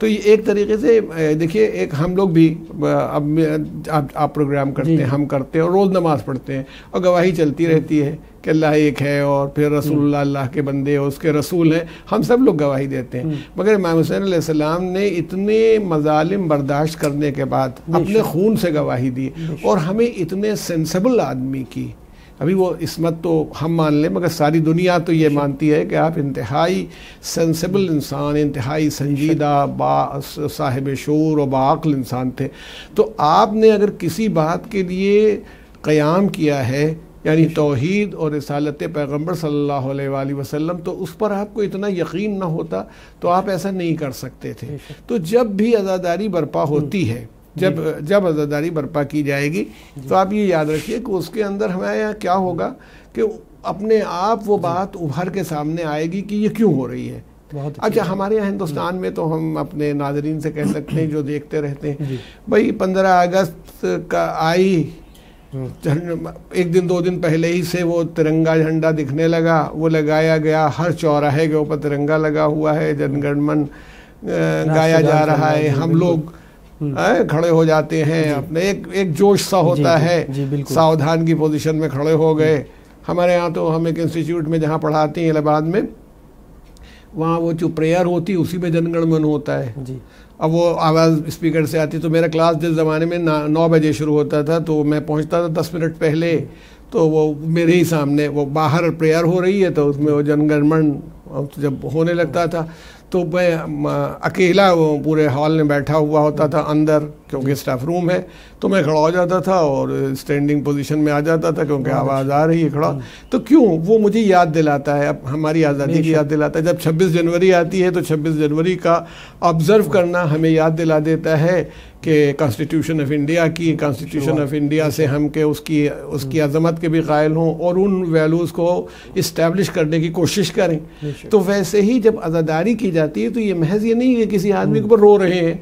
تو یہ ایک طریقے سے دیکھیے، ایک ہم لوگ بھی اب آپ پروگرام کرتے ہیں، ہم کرتے ہیں اور روز نماز پڑھتے ہیں اور گواہی چلتی رہتی ہے کہ اللہ ایک ہے اور پھر رسول اللہ اللہ کے بندے اور اس کے رسول ہیں، ہم سب لوگ گواہی دیتے ہیں. مگر امام حسین علیہ السلام نے اتنے مظالم برداشت کرنے کے بعد اپنے خون سے گواہی دی، اور ہمیں اتنے سینسیبل آدمی کی، ابھی وہ عصمت تو ہم مان لیں مگر ساری دنیا تو یہ مانتی ہے کہ آپ انتہائی سینسیبل انسان، انتہائی سنجیدہ، صاحب شعور و باعقل انسان تھے. تو آپ نے اگر کسی بات کے لیے قیام کیا ہے، یعنی توحید اور رسالت پیغمبر صلی اللہ علیہ وآلہ وسلم، تو اس پر آپ کو اتنا یقین نہ ہوتا تو آپ ایسا نہیں کر سکتے تھے. تو جب بھی عزاداری برپا ہوتی ہے، جب عزاداری برپا کی جائے گی، تو آپ یہ یاد رکھیے کہ اس کے اندر ہمارے یہاں کیا ہوگا کہ اپنے آپ وہ بات ابھر کے سامنے آئے گی کہ یہ کیوں ہو رہی ہے. اچھا، ہمارے یہاں ہندوستان میں تو ہم اپنے ناظرین سے کہہ سکتے ہیں جو دیکھتے رہتے ہیں، بھائی 15 اگست کا آئی، ایک دن 2 دن پہلے ہی سے وہ ترنگا جھنڈا دکھنے لگا، وہ لگایا گیا، ہر چوراہے کے اوپر ترنگا لگا ہوا ہے، جن گن من گایا جا رہا ہے، ہم لوگ کھڑے ہو جاتے ہیں، اپنے ایک جوش سا ہوتا ہے، ساودھان کی پوزیشن میں کھڑے ہو گئے. ہمارے ہاں تو ہم ایک انسٹیٹیوٹ میں جہاں پڑھاتے ہیں الہ آباد میں، وہاں وہ جو پریئر ہوتی اسی میں جن گن من ہوتا ہے. اب وہ آواز اسپیکر سے آتی، تو میرا کلاس جس زمانے میں 9 بجے شروع ہوتا تھا تو میں پہنچتا تھا 10 منٹ پہلے، تو وہ میرے ہی سامنے وہ باہر پریئر ہو رہی ہے، تو اس میں وہ جن گن من جب ہونے لگتا تھا تو میں اکیلا وہ پورے ہال میں بیٹھا ہوا ہوتا تھا اندر، کیونکہ اسٹاف روم ہے، تو میں کھڑا ہو جاتا تھا اور اسٹینڈنگ پوزیشن میں آ جاتا تھا کیونکہ آواز آ رہی ہے کھڑا. تو کیوں؟ وہ مجھے یاد دلاتا ہے، اب ہماری آزادی کی یاد دلاتا ہے. جب 26 جنوری آتی ہے تو 26 جنوری کا آبزرو کرنا ہمیں یاد دلا دیتا ہے کہ کانسٹیٹیوشن آف انڈیا کی، کانسٹیٹیوشن آف انڈیا سے ہم کہ اس کی عظمت کے بھی قائل ہوں اور ان ویلیوز کو اسٹیبلش کرنے کی کوشش کریں. تو ویسے ہی جب عزاداری کی جاتی ہے تو یہ محض یہ نہیں کہ کسی آدمی کے اوپر رو رہے ہیں،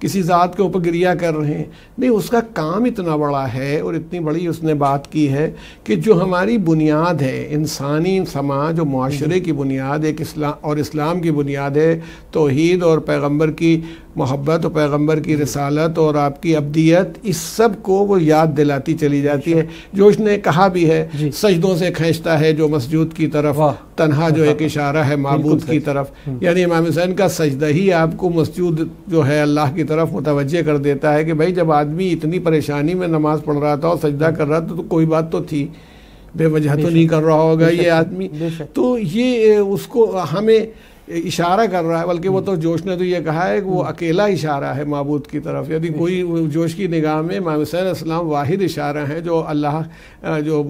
کسی ذات کے اوپر گریہ کر رہے ہیں، نہیں، اس کا کام اتنا بڑا ہے اور اتنی بڑی اس نے بات کی ہے کہ جو ہماری بنیاد ہے، انسانی سماج و معاشرے کی بنیاد ایک اسلام کی بنیاد ہے توحید اور پیغمبر کی محبت اور پیغمبر کی رسالت اور آپ کی ابدیت، اس سب کو وہ یاد دلاتی چلی جاتی ہے. جو اس نے کہا بھی ہے، سجدوں سے کھینچتا ہے جو مسجود کی طرف، تنہا جو ایک اشارہ ہے معبود کی طرف. یعنی امام حسین کا سجدہ ہی آپ کو مسجود جو ہے اللہ کی طرف متوجہ کر دیتا ہے کہ بھائی جب آدمی اتنی پریشانی میں نماز پڑھ رہا تھا اور سجدہ کر رہا تھا تو کوئی بات تو تھی، بے وجہ تو نہیں کر رہا ہوگا یہ آدمی. تو یہ اس کو ہمیں اشارہ کر رہا ہے، بلکہ وہ تو جوش نے تو یہ کہا ہے کہ وہ اکیلا اشارہ ہے معبود کی طرف. یعنی کوئی جوش کی نگاہ میں امام حسین علیہ السلام واحد اشارہ ہیں، جو اللہ، جو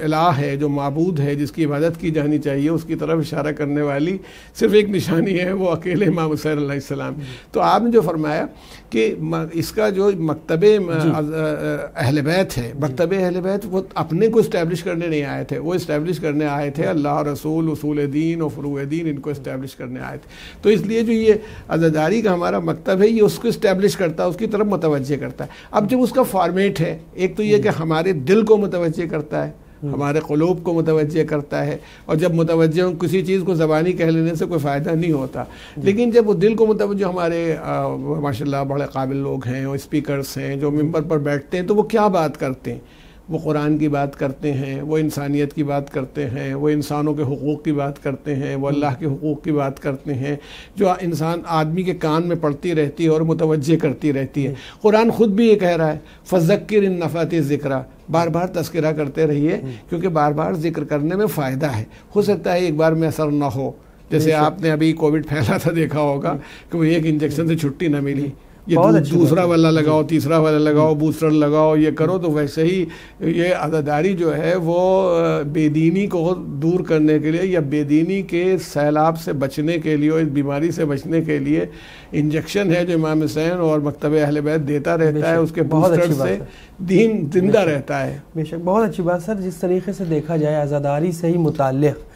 الہ ہے، جو معبود ہے، جس کی عبادت کی جانی چاہیے، اس کی طرف اشارہ کرنے والی صرف ایک نشانی ہے، وہ اکیلے امام حسین علیہ السلام. تو آپ نے جو فرمایا کہ اس کا جو مکتب اہل بیت ہے، مکتب اہل بیت وہ اپنے کو اسٹیبلش کرنے نہیں آئے تھے، وہ اسٹیبلش کرنے آئے تھے اللہ رسول، اصول دین اور فروع دین، ان کو اسٹیبلش کرنے آئے تھے. تو اس لیے جو یہ عزاداری کا ہمارا مکتب ہے، یہ اس کو اسٹیبلش کرتا ہے، اس کی طرف متوجہ کرتا ہے. اب جب اس کا فارمیٹ ہے، ایک تو یہ کہ ہمارے دل کو متوجہ کرتا ہے، ہمارے قلوب کو متوجہ کرتا ہے، اور جب متوجہ کسی چیز کو زبانی کہہ لینے سے کوئی فائدہ نہیں ہوتا، لیکن جب وہ دل کو متوجہ، ہمارے ماشاءاللہ بڑے قابل لوگ ہیں اور اسپیکرز ہیں جو ممبر پر بیٹھتے ہیں، تو وہ کیا بات کرتے ہیں؟ وہ قرآن کی بات کرتے ہیں، وہ انسانیت کی بات کرتے ہیں، وہ انسانوں کے حقوق کی بات کرتے ہیں، وہ اللہ کے حقوق کی بات کرتے ہیں، جو انسان آدمی کے کان میں پڑتی رہتی ہے اور متوجہ کرتی رہتی ہے. قرآن خود بھی یہ کہہ رہا ہے فذکر ان نفعت الذکریٰ، بار بار تذکرہ کرتے رہیے کیونکہ بار بار ذکر کرنے میں فائدہ ہے. ہو سکتا ہے ایک بار میں اثر نہ ہو، جیسے آپ نے ابھی کووڈ پھیلا تھا دیکھا ہوگا کہ وہ ایک انجیکشن سے چھٹی نہ ملی، یہ دوسرا والا لگاؤ، تیسرا والا لگاؤ، بوسٹر لگاؤ، یہ کرو. تو ویسے ہی یہ عزاداری جو ہے وہ بے دینی کو دور کرنے کے لیے یا بے دینی کے سیلاب سے بچنے کے لیے، اس بیماری سے بچنے کے لیے انجیکشن ہے جو امام حسین اور مکتب اہل بیت دیتا رہتا ہے. اس کے بوسٹر سے دین زندہ رہتا ہے. بے شک بہت اچھی بات سر. جس طریقے سے دیکھا جائے عزاداری سے ہی متعلق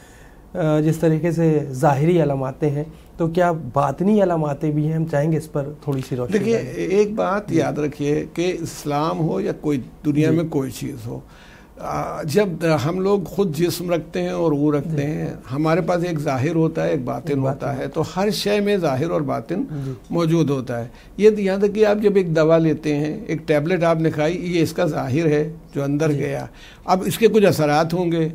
جس طریقے سے ظاہری علاماتیں ہیں، تو کیا باطنی علاماتیں بھی ہیں؟ ہم چاہیں گے اس پر تھوڑی سی روشنی. دیکھیے ایک بات یاد رکھیے کہ اسلام ہو یا کوئی دنیا میں کوئی چیز ہو، جب ہم لوگ خود جسم رکھتے ہیں اور روح رکھتے ہیں، ہمارے پاس ایک ظاہر ہوتا ہے، ایک باطن ہوتا ہے، تو ہر شے میں ظاہر اور باطن موجود ہوتا ہے. یہ یہاں تک کہ آپ جب ایک دوا لیتے ہیں، ایک ٹیبلٹ آپ نے کھائی، یہ اس کا ظاہر ہے جو اندر گیا. اب اس کے کچھ اثرات ہوں گے،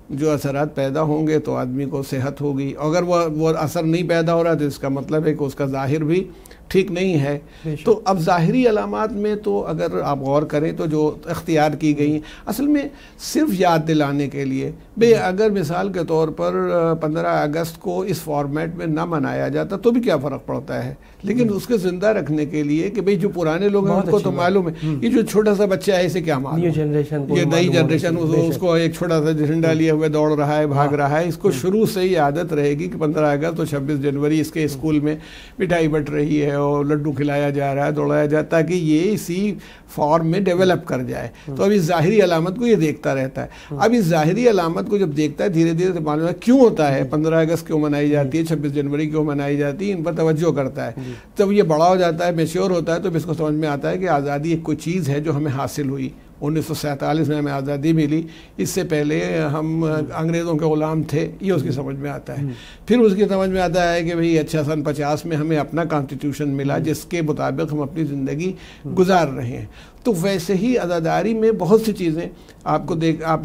جو اثرات پیدا ہوں گے تو آدمی کو صحت ہوگی. اگر وہ اثر نہیں پیدا ہو رہا تو اس کا مطلب ہے کہ اس کا ظاہر بھی ٹھیک نہیں ہے. تو اب ظاہری علامات میں تو اگر آپ غور کریں تو جو اختیار کی گئی اصل میں صرف یاد دلانے کے لیے، اگر مثال کے طور پر 15 اگست کو اس فارمیٹ میں نہ منایا جاتا تو بھی کیا فرق پڑتا ہے، لیکن اس کے زندہ رکھنے کے لیے کہ جو پرانے لوگ ہیں ان کو تو معلوم ہے، یہ جو چھوٹا سا بچہ ہے اسے کیا معلوم، یہ نئی جنریشن اس کو ایک چھوٹا سا جھنڈا لیے ہوئے دوڑ رہا ہے، بھاگ رہا ہے، اس کو شروع سے ہی عادت رہے گی کہ 15 اگست اور 26 جنوری اس کے اسکول میں مٹھائی بٹ رہی ہے اور لڈو کھلایا جا رہا ہے، دوڑایا جاتا ہے، تاکہ یہ اسی فارم میں ڈیولپ کر جائے. تو اب اس ظاہری علامت کو یہ دیکھتا رہتا ہے. اب اس ظاہری علامت کو جب دیکھتا ہے دھیرے دھیرے معلوم ہے کیوں ہوتا ہے، 15 اگست کیوں منائی جاتی ہے، 26 جنوری کیوں منائی جاتی ہے، ان پر توجہ کرتا ہے. جب یہ بڑا ہو جاتا ہے، میچور ہوتا ہے، تو اس کو سمجھ میں آتا ہے کہ آزادی ایک کوئی چیز ہے جو ہمیں حاصل ہوئی. 1947 میں ہمیں آزادی ملی، اس سے پہلے ہم انگریزوں کے غلام تھے، یہ اس کی سمجھ میں آتا ہے. پھر اس کی سمجھ میں آتا ہے کہ بھئی اچھا سن 50 میں ہمیں اپنا کانسٹیٹیوشن ملا جس کے مطابق ہم اپنی زندگی گزار رہے ہیں. تو ویسے ہی عزاداری میں بہت سی چیزیں آپ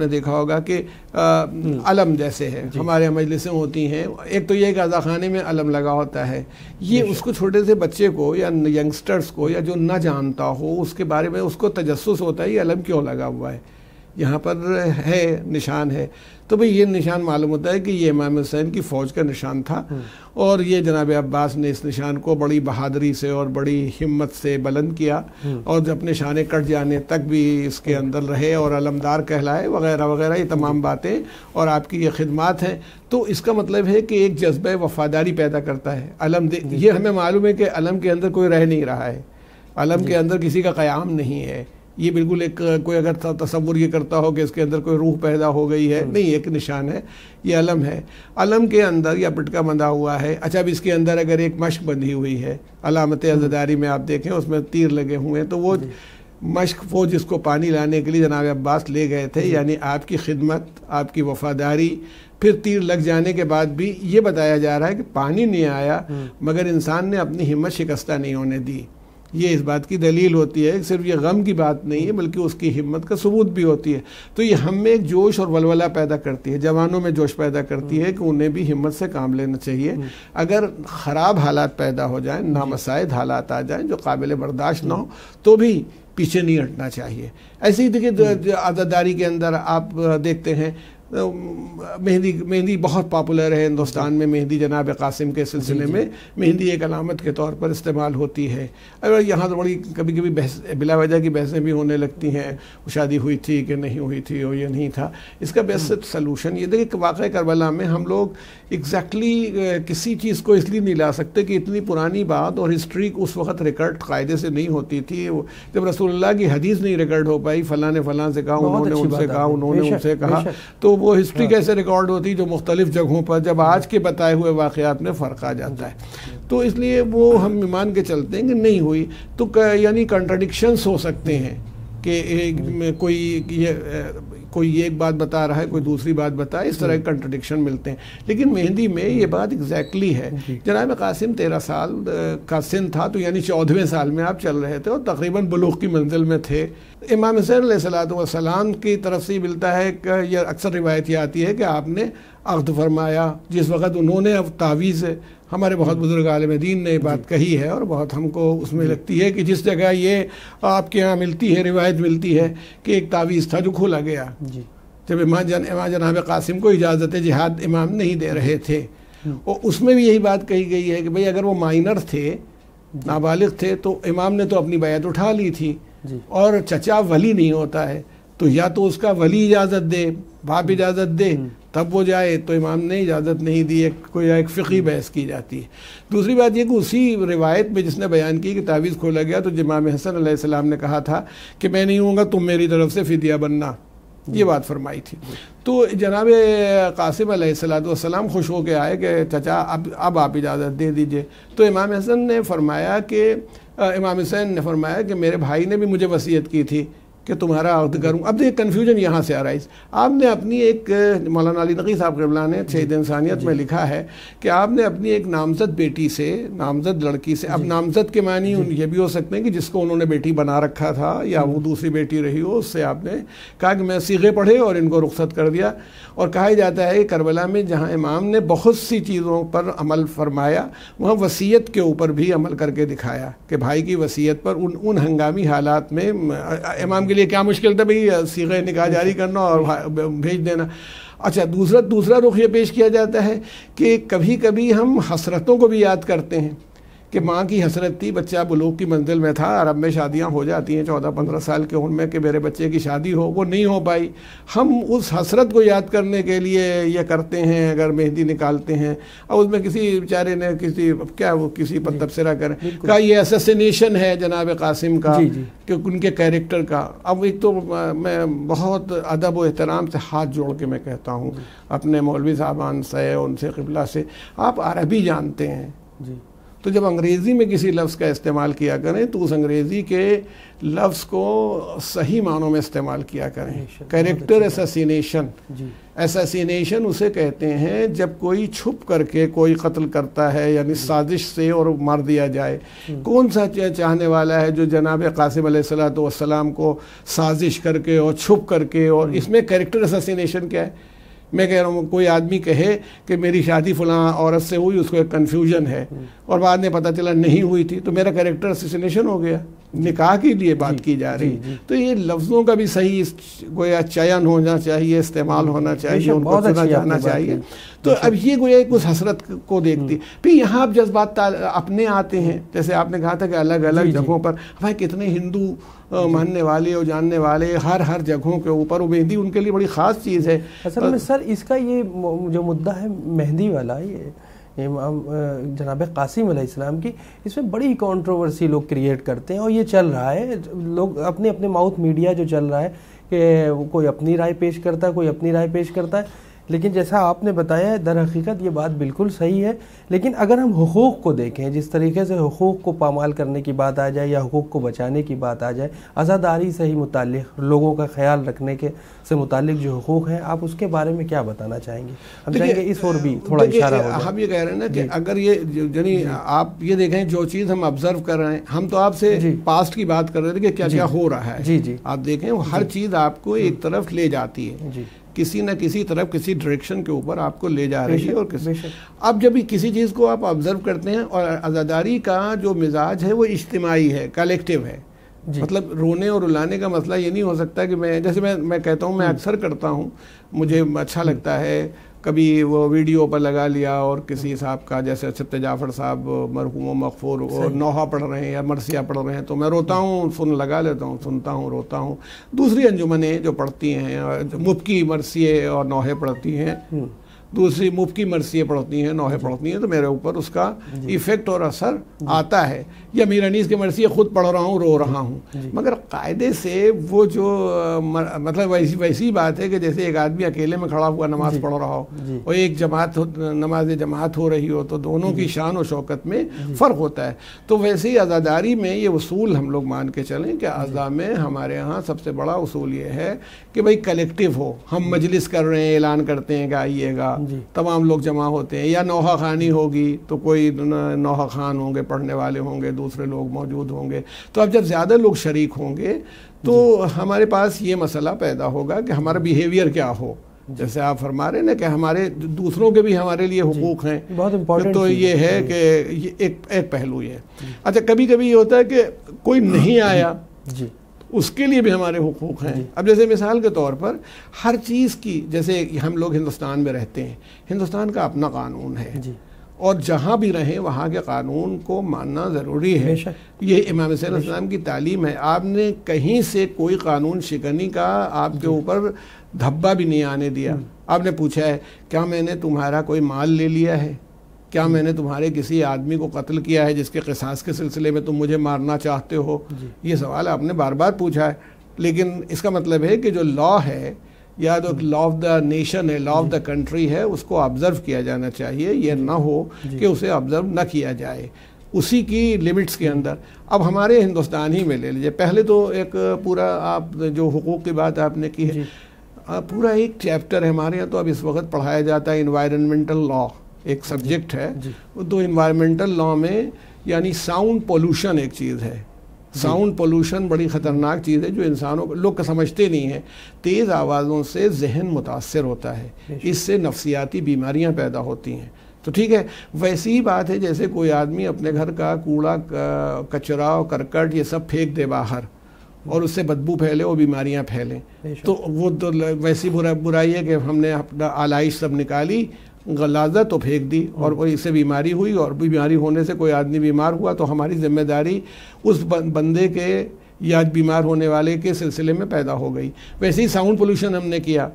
نے دیکھا ہوگا کہ علم جیسے ہے، ہمارے مجلسیں ہوتی ہیں. ایک تو یہ کہ عزاخانے میں علم لگا ہوتا ہے، یہ اس کو چھوٹے سے بچے کو یا ینگسٹرز کو یا جو نہ جانتا ہو اس کے بارے میں اس کو تجسس ہوتا ہے یہ علم کیوں لگا ہوا ہے، یہاں پر ہے نشان ہے. تو بھئی یہ نشان معلوم ہوتا ہے کہ یہ امام حسین کی فوج کا نشان تھا، اور یہ جناب عباس نے اس نشان کو بڑی بہادری سے اور بڑی ہمت سے بلند کیا، اور اپنے شانے کٹ جانے تک بھی اس کے اندر رہے اور علمدار کہلائے وغیرہ وغیرہ. یہ تمام باتیں اور آپ کی یہ خدمات ہیں. تو اس کا مطلب ہے کہ ایک جذبہ وفاداری پیدا کرتا ہے علم. یہ ہمیں معلوم ہے کہ علم کے اندر کوئی رہ نہیں رہا ہے، علم کے اندر کسی کا قیام نہیں ہے. یہ بالکل ایک کوئی اگر تصور یہ کرتا ہو کہ اس کے اندر کوئی روح پیدا ہو گئی ہے، نہیں، ایک نشان ہے، یہ علم ہے. علم کے اندر یا پٹکا بندھا ہوا ہے. اچھا اب اس کے اندر اگر ایک مشق بندھی ہوئی ہے، علامت عزاداری میں آپ دیکھیں اس میں تیر لگے ہوئے ہیں، تو وہ مشق وہ جس کو پانی لانے کے لیے جناب عباس لے گئے تھے، یعنی آپ کی خدمت، آپ کی وفاداری. پھر تیر لگ جانے کے بعد بھی یہ بتایا جا رہا ہے کہ پانی نہیں آیا مگر انسان نے اپنی ہمت شکستہ نہیں ہونے دی. یہ اس بات کی دلیل ہوتی ہے، صرف یہ غم کی بات نہیں ہے بلکہ اس کی ہمت کا ثبوت بھی ہوتی ہے. تو یہ ہم میں ایک جوش اور ولولہ پیدا کرتی ہے، جوانوں میں جوش پیدا کرتی ہے کہ انہیں بھی ہمت سے کام لینا چاہیے. اگر خراب حالات پیدا ہو جائیں، نامساعد حالات آ جائیں جو قابل برداشت نہ ہو، تو بھی پیچھے نہیں ہٹنا چاہیے. ایسے ہی دیکھیے عزاداری کے اندر آپ دیکھتے ہیں مہندی بہت پاپولر ہے ہندوستان میں. مہندی جناب قاسم کے سلسلے میں مہندی ایک علامت کے طور پر استعمال ہوتی ہے. اور یہاں تو بڑی کبھی کبھی بحث بلا وجہ کی بحثیں بھی ہونے لگتی ہیں، وہ شادی ہوئی تھی کہ نہیں ہوئی تھی اور یہ نہیں تھا. اس کا بیسٹ سلوشن یہ دیکھیں کہ واقعہ کربلا میں ہم لوگ ایگزیکٹلی کسی چیز کو اس لیے نہیں لا سکتے کہ اتنی پرانی بات اور ہسٹری اس وقت ریکارڈ قاعدے سے نہیں ہوتی تھی. جب رسول اللہ کی حدیث نہیں ریکارڈ ہو پائی، فلاں نے فلاں سے کہا، انہوں نے ان سے کہا، انہوں نے ان سے کہا، تو وہ ہسٹری کیسے ریکارڈ ہوتی جو مختلف جگہوں پر جب آج کے بتائے ہوئے واقعات میں فرق آ جاتا ہے. تو اس لیے وہ ہم مان کے چلتے ہیں کہ نہیں ہوئی. تو یعنی کنٹراڈکشنز ہو سکتے ہیں کہ کوئی ایک بات بتا رہا ہے، کوئی دوسری بات بتا، اس طرح کے کنٹراڈکشن ملتے ہیں. لیکن مہندی میں یہ بات ایگزیکٹلی ہے. جناب قاسم 13 سال کا سن تھا، تو یعنی 14ویں سال میں آپ چل رہے تھے اور تقریباً بلوغ کی منزل میں تھے. امام حسین علیہ السلام کی طرف سے ملتا ہے کہ یہ اکثر روایت یہ آتی ہے کہ آپ نے عقد فرمایا جس وقت انہوں نے اب تعویذ، ہمارے بہت بزرگ عالم دین نے یہ بات کہی ہے اور بہت ہم کو اس میں لگتی ہے کہ جس جگہ یہ آپ کے ہاں ملتی ہے، روایت ملتی ہے کہ ایک تعویذ تھا جو کھولا گیا جب امام جناب قاسم کو اجازت جہاد امام نہیں دے رہے تھے. اور اس میں بھی یہی بات کہی گئی ہے کہ بھئی اگر وہ مائنر تھے، نابالغ تھے، تو امام نے تو اپنی بیعت اٹھا لی تھی. اور چچا ولی نہیں ہوتا ہے، تو یا تو اس کا ولی اجازت دے، باپ اجازت دے تب وہ جائے. تو امام نے اجازت نہیں دی، ایک فقہی بحث کی جاتی ہے. دوسری بات یہ کہ اسی روایت میں جس نے بیان کی کہ تعویذ کھولا گیا، تو امام حسن علیہ السلام نے کہا تھا کہ میں نہیں ہوں گا، تم میری طرف سے فدیہ بننا، یہ بات فرمائی تھی. تو جناب قاسم علیہ السلام خوش ہو کے آئے کہ چچا اب آپ اجازت دے دیجئے. تو امام حسن نے فرمایا کہ امام حسین نے فرمایا کہ میرے بھائی نے بھی مجھے وصیت کی تھی کہ تمہارا عہد کروں. اب دیکھ کنفیوژن یہاں سے آ رہا ہے. آپ نے اپنی ایک مولانا علی نقی صاحب قبلہ نے شہید انسانیت میں لکھا ہے کہ آپ نے اپنی ایک نامزد بیٹی سے, نامزد لڑکی سے, اب نامزد کے معنی یہ بھی ہو سکتے ہیں کہ جس کو انہوں نے بیٹی بنا رکھا تھا یا وہ دوسری بیٹی رہی ہو, اس سے آپ نے کہا کہ میں صیغے پڑھے اور ان کو رخصت کر دیا. اور کہا جاتا ہے کربلا میں جہاں امام نے بہت سی چیزوں پر عمل فرمایا, وہاں وصیت کے اوپر بھی عمل کر کے دکھایا کہ بھائی کی وصیت پر ان ہنگامی حالات میں امام کے لیے کیا مشکل تھا بھئی صیغہ نکاح جاری کرنا اور بھیج دینا. اچھا, دوسرا رخ یہ پیش کیا جاتا ہے کہ کبھی کبھی ہم حسرتوں کو بھی یاد کرتے ہیں کہ ماں کی حسرت تھی, بچہ بلوغ کی منزل میں تھا, عرب میں شادیاں ہو جاتی ہیں 14-15 سال کے عمر میں کہ میرے بچے کی شادی ہو, وہ نہیں ہو پائی. ہم اس حسرت کو یاد کرنے کے لیے یہ کرتے ہیں, اگر مہندی نکالتے ہیں اور اس میں کسی بیچارے نے کسی پر تبصرہ کریں کہا یہ اسیسینیشن ہے جناب قاسم کا کہ ان کے کیریکٹر کا. اب ایک تو میں بہت ادب و احترام سے ہاتھ جوڑ کے میں کہتا ہوں اپنے مولوی صاحبان سے, ان سے قبلہ سے, آپ عربی جانتے ہیں تو جب انگریزی میں کسی لفظ کا استعمال کیا کریں تو اس انگریزی کے لفظ کو صحیح معنوں میں استعمال کیا کریں. کیریکٹر اسیسینیشن, اسیسینیشن اسے کہتے ہیں جب کوئی چھپ کر کے کوئی قتل کرتا ہے, یعنی سازش سے اور مار دیا جائے. کون سا چاہنے والا ہے جو جناب قاسم علیہ السلام کو سازش کر کے اور چھپ کر کے, اور اس میں کیریکٹر اسیسینیشن کیا ہے؟ میں کہہ رہا ہوں کوئی آدمی کہے کہ میری شادی فلاں عورت سے ہوئی, اس کو ایک کنفیوژن ہے اور بعد میں پتہ چلا نہیں ہوئی تھی, تو میرا کیریکٹر اسیسینیشن ہو گیا. نکاح کے لیے بات کی جا رہی, تو یہ لفظوں کا بھی صحیح گویا چین ہونا چاہیے, استعمال ہونا چاہیے, ان کو چنا جانا چاہیے. تو اب یہ گویا اس حسرت کو دیکھتی. پھر یہاں اب جذبات اپنے آتے ہیں, جیسے آپ نے کہا تھا کہ الگ الگ جگہوں پر بھائی کتنے ہندو ماننے والے اور جاننے والے ہر جگہوں کے اوپر, وہ مہندی ان کے لیے بڑی خاص چیز ہے. اصل میں سر اس کا یہ جو مدعا ہے مہندی والا, یہ جناب قاسم علیہ السلام کی, اس میں بڑی کنٹروورسی لوگ کریٹ کرتے ہیں اور یہ چل رہا ہے. لوگ اپنے ماؤتھ میڈیا جو چل رہا ہے کہ کوئی اپنی رائے پیش کرتا ہے, کوئی اپنی رائے پیش کرتا ہے. لیکن جیسا آپ نے بتایا ہے در حقیقت یہ بات بالکل صحیح ہے. لیکن اگر ہم حقوق کو دیکھیں, جس طریقے سے حقوق کو پامال کرنے کی بات آ جائے یا حقوق کو بچانے کی بات آ جائے, عزاداری سے ہی متعلق لوگوں کا خیال رکھنے کے سے متعلق جو حقوق ہیں, آپ اس کے بارے میں کیا بتانا چاہیں گے؟ ہم چاہیں گے اس اور بھی تھوڑا اشارہ ہو جائے. ہم یہ کہہ رہے ہیں نا کہ اگر یہ یعنی آپ یہ دیکھیں جو چیز ہم آبزرو کر رہے ہیں, ہم تو آپ سے پاسٹ کی بات کر رہے تھے کہ کیا کیا ہو رہا ہے. آپ دیکھیں ہر چیز آپ کو ایک طرف لے جاتی ہے, کسی نہ کسی طرف کسی ڈائریکشن کے اوپر آپ کو لے جا رہی ہے. اور اب جب کسی چیز کو آپ آبزرو کرتے ہیں, اور عزاداری کا جو مزاج ہے وہ اجتماعی ہے, کلیکٹیو ہے. مطلب رونے اور رلانے کا مسئلہ یہ نہیں ہو سکتا کہ میں جیسے میں کہتا ہوں, میں اکثر کرتا ہوں, مجھے اچھا لگتا ہے کبھی وہ ویڈیو پر لگا لیا اور کسی صاحب کا, جیسے ست جعفر صاحب مرحوم و مغفور, اور نوحہ پڑھ رہے ہیں یا مرثیہ پڑھ رہے ہیں, تو میں روتا ہوں, لگا لیتا ہوں, سنتا ہوں, روتا ہوں. دوسری انجمنیں جو پڑھتی ہیں مبکی مرثیے اور نوحے پڑھتی ہیں, دوسری مبکی مرثیے پڑھتی ہیں, نوحے پڑھتی ہیں, تو میرے اوپر اس کا ایفیکٹ اور اثر آتا ہے. یا میر انیس کے مرثیے خود پڑھ رہا ہوں, رو رہا ہوں. مگر قاعدے سے وہ جو مطلب ویسی بات ہے کہ جیسے ایک آدمی اکیلے میں کھڑا ہوا نماز پڑھ رہا ہو اور ایک نماز جماعت ہو رہی ہو, تو دونوں کی شان و شوکت میں فرق ہوتا ہے. تو ویسے ہی عزاداری میں یہ اصول ہم لوگ مان کے چلیں کہ عزا میں ہمارے ہاں سب سے بڑا اصول یہ ہے کہ بھئی کلیکٹیو ہو. ہم مجلس کر رہے ہیں, اعلان کرتے ہیں کہ آئیے گا, تمام لوگ جمع ہوتے ہیں. یا نوحہ خوانی ہوگی تو کوئی نوحہ خوان ہوں گے, پڑھنے والے ہوں گے, دوسرے لوگ موجود ہوں گے. تو اب جب زیادہ لوگ شریک ہوں گے تو ہمارے پاس یہ مسئلہ پیدا ہوگا کہ ہمارا بیہیویئر کیا ہو. جیسے آپ فرما رہے ہیں نا کہ ہمارے دوسروں کے بھی ہمارے لیے حقوق ہیں, بہت امپورٹنٹ. تو یہ ہے کہ ایک پہلو یہ ہے. اچھا کبھی کبھی یہ ہوتا ہے کہ کوئی نہیں آیا, اس کے لیے بھی ہمارے حقوق ہیں. اب جیسے مثال کے طور پر ہر چیز کی, جیسے ہم لوگ ہندوستان میں رہتے ہیں, ہندوستان کا اپنا قانون ہے, اور جہاں بھی رہیں وہاں کے قانون کو ماننا ضروری ہے. یہ امام صلی اللہ علیہ وسلم کی تعلیم ہے. آپ نے کہیں سے کوئی قانون شکنی کا آپ کے اوپر دھبا بھی نہیں آنے دیا. آپ نے پوچھا ہے کیا میں نے تمہارا کوئی مال لے لیا ہے, کیا میں نے تمہارے کسی آدمی کو قتل کیا ہے جس کے قصاص کے سلسلے میں تم مجھے مارنا چاہتے ہو. یہ سوال آپ نے بار بار پوچھا ہے. لیکن اس کا مطلب ہے کہ جو لا ہے یا جو لا آف دا نیشن ہے, لا آف دا کنٹری ہے, اس کو آبزرو کیا جانا چاہیے. یہ نہ ہو کہ اسے آبزرو نہ کیا جائے. اسی کی لمٹس کے اندر. اب ہمارے ہندوستان ہی میں لے لیجیے, پہلے تو ایک پورا آپ جو حقوق کی بات آپ نے کی ہے, پورا ایک چیپٹر ہے ہمارے یہاں تو اب اس وقت پڑھایا جاتا ہے انوائرمنٹل لا, ایک سبجیکٹ ہے. تو انوائرمنٹل لا میں یعنی ساؤنڈ پولوشن ایک چیز ہے. ساؤنڈ پولوشن بڑی خطرناک چیز ہے جو انسانوں کو لوگ سمجھتے نہیں ہیں. تیز آوازوں سے ذہن متاثر ہوتا ہے, اس سے نفسیاتی بیماریاں پیدا ہوتی ہیں. تو ٹھیک ہے, ویسی ہی بات ہے جیسے کوئی آدمی اپنے گھر کا کوڑا کچرا اور کرکٹ یہ سب پھینک دے باہر اور اس سے بدبو پھیلے اور بیماریاں پھیلیں. تو وہ تو ویسی برائی ہے کہ ہم نے اپنا آلائش سب نکالی, غلاظت تو پھینک دی اور وہ اس سے بیماری ہوئی, اور بیماری ہونے سے کوئی آدمی بیمار ہوا تو ہماری ذمہ داری اس بندے کے یا بیمار ہونے والے کے سلسلے میں پیدا ہو گئی. ویسے ہی ساؤنڈ پولوشن ہم نے کیا.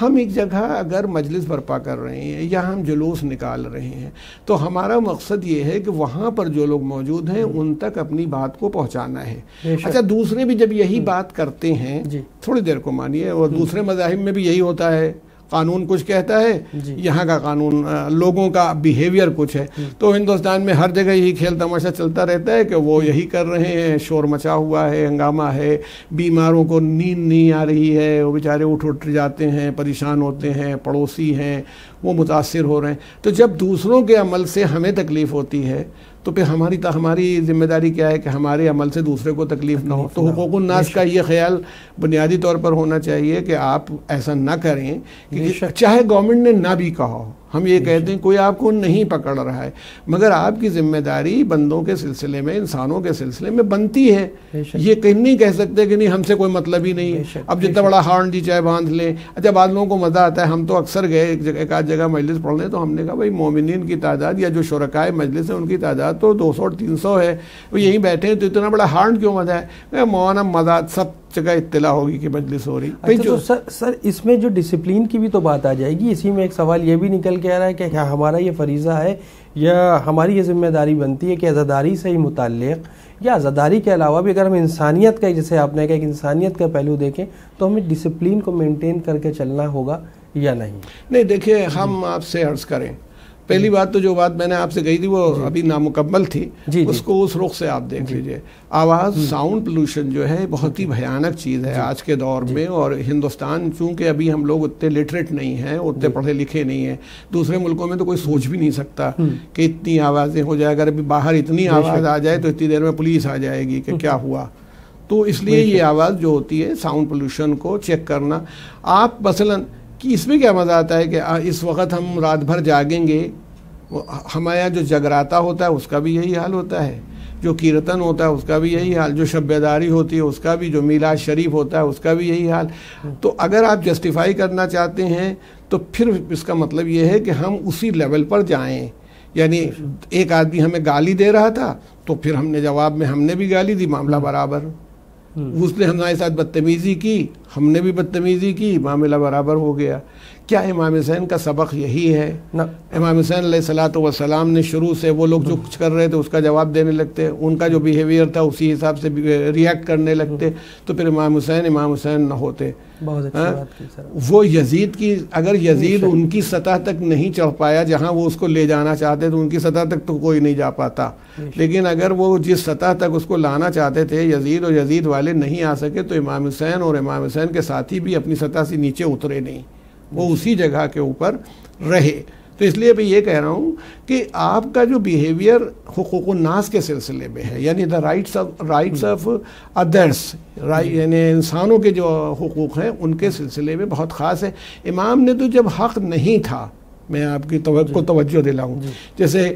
ہم ایک جگہ اگر مجلس برپا کر رہے ہیں یا ہم جلوس نکال رہے ہیں تو ہمارا مقصد یہ ہے کہ وہاں پر جو لوگ موجود ہیں ان تک اپنی بات کو پہنچانا ہے. اچھا, دوسرے بھی جب یہی بات کرتے ہیں, تھوڑی دیر کو مانیے, اور دوسرے مذاہب میں بھی یہی ہوتا ہے, قانون کچھ کہتا ہے, یہاں کا قانون لوگوں کا بیہیویئر کچھ ہے. تو ہندوستان میں ہر جگہ یہی کھیل تماشا چلتا رہتا ہے کہ وہ یہی کر رہے ہیں, شور مچا ہوا ہے, ہنگامہ ہے, بیماروں کو نیند نہیں آ رہی ہے, وہ بیچارے اٹھ جاتے ہیں, پریشان ہوتے ہیں, پڑوسی ہیں وہ متاثر ہو رہے ہیں. تو جب دوسروں کے عمل سے ہمیں تکلیف ہوتی ہے تو پھر ہماری ذمہ داری کیا ہے کہ ہمارے عمل سے دوسرے کو تکلیف نہ ہو. تو حقوق الناس کا یہ خیال بنیادی طور پر ہونا چاہیے کہ آپ ایسا نہ کریں کہ چاہے گورنمنٹ نے نہ بھی کہا ہو. ہم یہ کہتے ہیں کوئی آپ کو نہیں پکڑ رہا ہے, مگر آپ کی ذمہ داری بندوں کے سلسلے میں, انسانوں کے سلسلے میں بنتی ہے. یہ کہیں نہیں کہہ سکتے کہ نہیں ہم سے کوئی مطلب ہی نہیں ہے. اب جتنا بڑا ہارن دی چاہے باندھ لیں. اچھا, بعض لوگوں کو مزہ آتا ہے, ہم تو اکثر گئے ایک آدھ جگہ مجلس پڑھ لیں تو ہم نے کہا بھائی مومنین کی تعداد یا جو شرکائے مجلس ہے ان کی تعداد تو 200-300 ہے, وہ یہیں بیٹھے ہیں, تو اتنا بڑا ہارن کیوں مزہ ہے؟ مولانا مزہ سب جگہ اطلاع ہوگی کہ مجلس ہو رہی. اچھا, تو سر اس میں جو ڈسپلین کی بھی تو بات آ جائے گی. اسی میں ایک سوال یہ بھی نکل کے آ رہا ہے کہ کیا ہمارا یہ فریضہ ہے یا ہماری یہ ذمہ داری بنتی ہے کہ عزاداری سے ہی متعلق یا عزاداری کے علاوہ بھی اگر ہم انسانیت کا, جیسے آپ نے کہا کہ انسانیت کا پہلو دیکھیں, تو ہمیں ڈسپلین کو مینٹین کر کے چلنا ہوگا یا نہیں؟ نہیں, دیکھیں ہم آپ سے عرض کریں, پہلی بات تو جو بات میں نے آپ سے کہی تھی وہ ابھی نامکمل تھی, اس کو اس رخ سے آپ دیکھ لیجئے. آواز ساؤنڈ پولوشن جو ہے بہت ہی بھیانک چیز ہے آج کے دور میں. اور ہندوستان چونکہ ابھی ہم لوگ اتنے لٹریٹ نہیں ہیں, اتنے پڑھے لکھے نہیں ہیں. دوسرے ملکوں میں تو کوئی سوچ بھی نہیں سکتا کہ اتنی آوازیں ہو جائے. اگر ابھی باہر اتنی آواز آ جائے تو اتنی دیر میں پولیس آ جائے گی کہ کیا ہوا. تو اس لیے یہ آواز جو ہوتی ہے ساؤنڈ پولوشن کو چیک کرنا. آپ مثلاً کہ اس میں کیا مزہ آتا ہے کہ اس وقت ہم رات بھر جاگیں گے, ہمارے یہاں جو جگراتا ہوتا ہے اس کا بھی یہی حال ہوتا ہے, جو کیرتن ہوتا ہے اس کا بھی یہی حال, جو شب بیداری ہوتی ہے اس کا بھی, جو میلاد شریف ہوتا ہے اس کا بھی یہی حال. تو اگر آپ جسٹیفائی کرنا چاہتے ہیں تو پھر اس کا مطلب یہ ہے کہ ہم اسی لیول پر جائیں. یعنی ایک آدمی ہمیں گالی دے رہا تھا تو پھر ہم نے جواب میں ہم نے بھی گالی دی, معاملہ برابر. اس نے ہمارے ساتھ بدتمیزی کی, ہم نے بھی بدتمیزی کی, معاملہ برابر ہو گیا. کیا امام حسین کا سبق یہی ہے؟ امام حسین علیہ الصلوۃ والسلام نے شروع سے وہ لوگ جو کچھ کر رہے تھے اس کا جواب دینے لگتے, ان کا جو بیہیویئر تھا اسی حساب سے ریئیکٹ کرنے لگتے, تو پھر امام حسین نہ ہوتے. وہ یزید کی, اگر یزید ان کی سطح تک نہیں چڑھ پایا جہاں وہ اس کو لے جانا چاہتے تو ان کی سطح تک تو کوئی نہیں جا پاتا. لیکن اگر وہ جس سطح تک اس کو لانا چاہتے تھے یزید اور یزید والے نہیں آ سکے تو امام حسین اور امام حسین کے ساتھی بھی اپنی سطح سے نیچے اترے نہیں, وہ اسی جگہ کے اوپر رہے. تو اس لیے میں یہ کہہ رہا ہوں کہ آپ کا جو بیہیویئر حقوق الناس کے سلسلے میں ہے, یعنی دا رائٹس آف ادرس, یعنی انسانوں کے جو حقوق ہیں ان کے سلسلے میں بہت خاص ہے. امام نے تو جب حق نہیں تھا, میں آپ کی کو توجہ دلاؤں, جیسے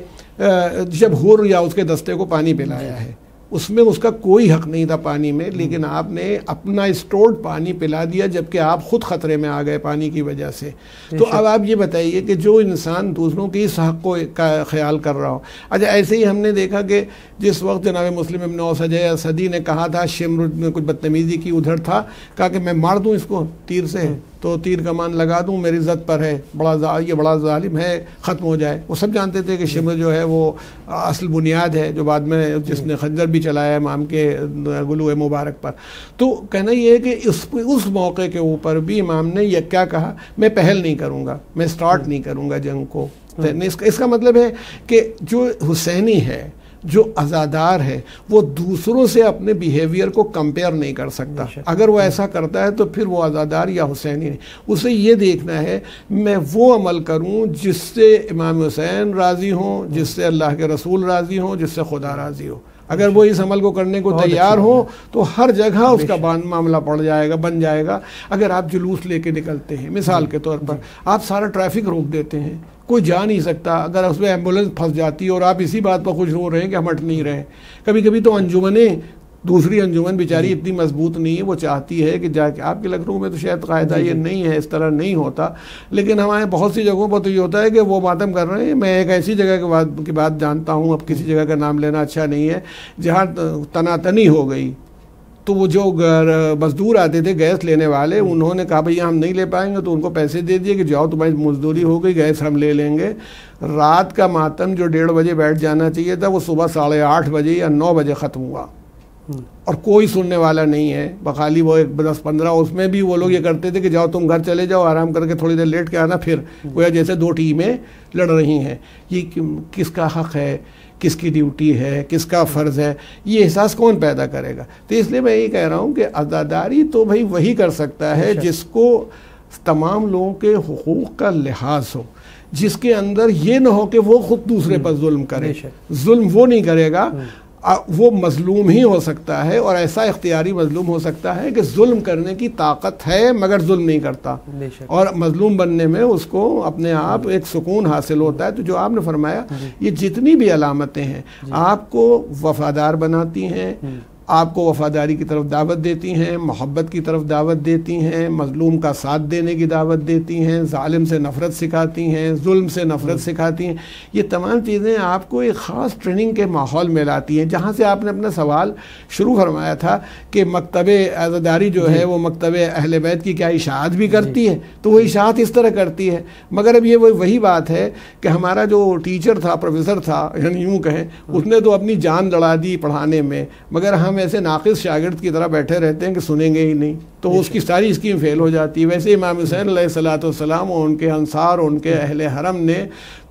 جب حور یا اس کے دستے کو پانی پلایا ہے, اس میں اس کا کوئی حق نہیں تھا پانی میں, لیکن آپ نے اپنا اسٹورڈ پانی پلا دیا جبکہ آپ خود خطرے میں آ گئے پانی کی وجہ سے. تو اب آپ یہ بتائیے کہ جو انسان دوسروں کی اس حق کو کا خیال کر رہا ہو. اچھا, ایسے ہی ہم نے دیکھا کہ جس وقت جناب مسلم ابن اسد نے کہا تھا, شمر نے کچھ بدتمیزی کی, ادھر تھا, کہا کہ میں مار دوں اس کو تیر سے, تو تیر کمان لگا دوں, میری عزت پر ہے, یہ بڑا ظالم ہے, ختم ہو جائے. وہ سب جانتے تھے کہ شمر جو ہے وہ اصل بنیاد ہے, جو بعد میں جس نے خنجر بھی چلایا امام کے گلوئے مبارک پر. تو کہنا یہ ہے کہ اس موقع کے اوپر بھی امام نے یہ کیا کہا, میں پہل نہیں کروں گا, میں سٹارٹ نہیں کروں گا جنگ کو. اس کا مطلب ہے کہ جو حسینی ہے جو عزادار ہے وہ دوسروں سے اپنے بیہیویئر کو کمپیئر نہیں کر سکتا. اگر وہ ایسا کرتا ہے تو پھر وہ عزادار یا حسینی نہیں. اسے یہ دیکھنا ہے میں وہ عمل کروں جس سے امام حسین راضی ہوں, جس سے اللہ کے رسول راضی ہوں, جس سے خدا راضی ہو. اگر وہ اس عمل کو کرنے کو تیار ہو تو ہر جگہ اس کا معاملہ پڑ جائے گا, بن جائے گا. اگر آپ جلوس لے کے نکلتے ہیں, مثال کے طور پر آپ سارا ٹریفک روک دیتے ہیں, کوئی جا نہیں سکتا, اگر اس میں ایمبولینس پھنس جاتی ہے اور آپ اسی بات پر خوش ہو رہے ہیں کہ ہم ہٹ نہیں رہے. کبھی کبھی تو انجمنیں, دوسری انجمن بیچاری اتنی مضبوط نہیں ہے, وہ چاہتی ہے کہ جا کے, آپ کے لکھنؤ میں تو شاید قاعدہ یہ نہیں ہے, اس طرح نہیں ہوتا, لیکن ہمارے بہت سی جگہوں پر تو یہ ہوتا ہے کہ وہ ماتم کر رہے ہیں. میں ایک ایسی جگہ کی بات جانتا ہوں, اب کسی جگہ کا نام لینا اچھا نہیں ہے, جہاں تناتنی ہو گئی تو وہ جو مزدور آتے تھے گیس لینے والے, انہوں نے کہا بھئی ہم نہیں لے پائیں گے, تو ان کو پیسے دے دیے کہ جاؤ تمہاری مزدوری ہو گئی, گیس ہم لے لیں گے. رات کا ماتم جو 1:30 بجے بیٹھ جانا چاہیے تھا وہ صبح 8:30 بجے یا 9 بجے ختم ہوا, اور کوئی سننے والا نہیں ہے. بخالی وہ 10-15, اس میں بھی وہ لوگ یہ کرتے تھے کہ جاؤ تم گھر چلے جاؤ, آرام کر کے تھوڑی دیر لیٹ کے آنا, پھر گویا جیسے 2 ٹیمیں لڑ رہی ہیں. یہ کس کا حق ہے, کس کی ڈیوٹی ہے, کس کا فرض ہے, یہ احساس کون پیدا کرے گا؟ تو اس لیے میں یہ کہہ رہا ہوں کہ عزاداری تو بھائی وہی کر سکتا ہے جس کو تمام لوگوں کے حقوق کا لحاظ ہو, جس کے اندر یہ نہ ہو کہ وہ خود دوسرے پر ظلم کرے. ظلم وہ نہیں کرے گا, وہ مظلوم ہی ہو سکتا ہے, اور ایسا اختیاری مظلوم ہو سکتا ہے کہ ظلم کرنے کی طاقت ہے مگر ظلم نہیں کرتا, اور مظلوم بننے میں اس کو اپنے آپ ایک سکون حاصل ہوتا ہے. تو جو آپ نے فرمایا, یہ جتنی بھی علامتیں ہیں آپ کو وفادار بناتی ہیں, آپ کو وفاداری کی طرف دعوت دیتی ہیں, محبت کی طرف دعوت دیتی ہیں, مظلوم کا ساتھ دینے کی دعوت دیتی ہیں, ظالم سے نفرت سکھاتی ہیں, ظلم سے نفرت سکھاتی ہیں. یہ تمام چیزیں آپ کو ایک خاص ٹریننگ کے ماحول میں لاتی ہیں, جہاں سے آپ نے اپنا سوال شروع فرمایا تھا کہ مکتب عزاداری جو ہے وہ مکتب اہل بیت کی کیا اشاعت بھی کرتی ہے؟ تو وہ اشاعت اس طرح کرتی ہے. مگر اب یہ وہی بات ہے کہ ہمارا جو ٹیچر تھا, پروفیسر تھا, یعنی یوں کہیں, اس نے تو اپنی جان لڑا دی پڑھانے میں, مگر ہم ایسے ناقص شاگرد کی طرح بیٹھے رہتے ہیں کہ سنیں گے ہی نہیں, تو اس کی ساری اسکیم فیل ہو جاتی ہے. ویسے امام حسین علیہ الصلوۃ والسلام اور ان کے انصار اور ان کے اہل حرم نے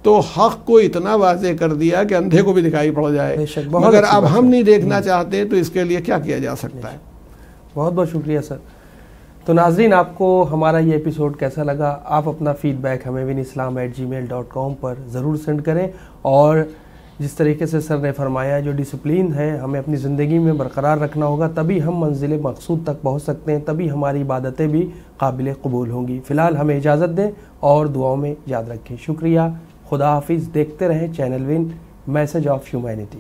تو حق کو اتنا واضح کر دیا کہ اندھے کو بھی دکھائی پڑ جائے, مگر اب ہم نہیں دیکھنا چاہتے, تو اس کے لیے کیا کیا جا سکتا ہے؟ بہت بہت شکریہ سر. تو ناظرین, آپ کو ہمارا یہ ایپیسوڈ کیسا لگا؟ آپ اپنا فیڈ بیک ہمیں winislam@gmail.com پر ضرور سینڈ کریں, اور جس طریقے سے سر نے فرمایا, جو ڈسپلین ہے ہمیں اپنی زندگی میں برقرار رکھنا ہوگا, تبھی ہم منزل مقصود تک پہنچ سکتے ہیں, تبھی ہماری عبادتیں بھی قابل قبول ہوں گی. فی الحال ہمیں اجازت دیں اور دعاؤں میں یاد رکھیں. شکریہ, خدا حافظ. دیکھتے رہیں channel one, message of humanity.